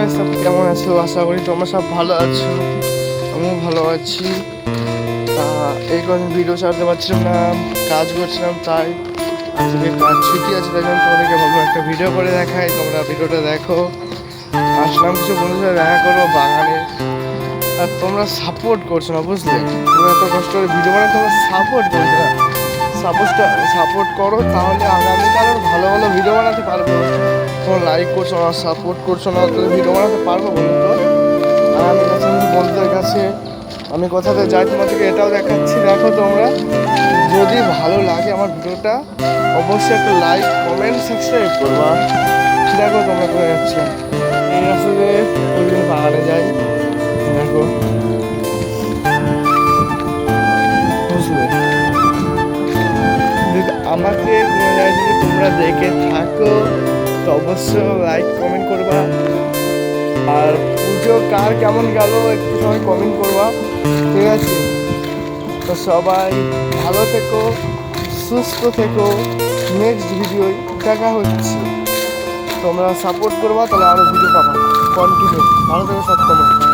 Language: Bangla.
তোমরা সব কেমন আছো? আশা করি তোমরা সব ভালো আছো, আমিও ভালো আছি। এই কদিন ভিডিও ছাড়তে পারছিলাম না, কাজ করছিলাম, তাই আজকে কাজ ছুটি আছে, তাই জন্য তোমাদেরকে ভাবলাম একটা ভিডিও করে দেখাই, তোমরা ভিডিওটা দেখো। আসলাম কিছু বন্ধুদের সাথে দেখা করবো বাগানে, আর তোমরা সাপোর্ট করছো না, বুঝলে? তোমরা এত কষ্ট করে ভিডিও বানাই, তোমরা সাপোর্ট করছো না। সাপোর্ট করো, তাহলে আগামীকাল আরও ভালো ভালো ভিডিও বানাতে পারবো। তোমরা লাইক করছো না, সাপোর্ট করছো না, তাহলে ভিডিও বানাতে পারবো বলো তো? আর আমি কাছে বন্ধুদের কাছে আমি কোথাতে যাই, তোমাদেরকে এটাও দেখাচ্ছি, দেখো তোমরা। যদি ভালো লাগে আমার ভিডিওটা, অবশ্যই একটা লাইক, কমেন্ট, সাবস্ক্রাইব করবা। দেখো তোমরা করে যাচ্ছ, এই আসলে প্রতিদিন বাগানে যাই, দেখো, বুঝলে? যদি আমাকে কোনো জায়গায় যদি তোমরা দেখে থাকো, তো অবশ্যই লাইক কমেন্ট করবা। আর পুজো কার কেমন গেল একটু সবাই কমেন্ট করবা, ঠিক আছে? তো সবাই ভালো থেকো, সুস্থ থেকো। নেক্সট ভিডিও দেখা হচ্ছে, তোমরা সাপোর্ট করবা, তাহলে আরও ভিডিও পাবা কন্টিনিউ। ভালো থেকো সব সময়।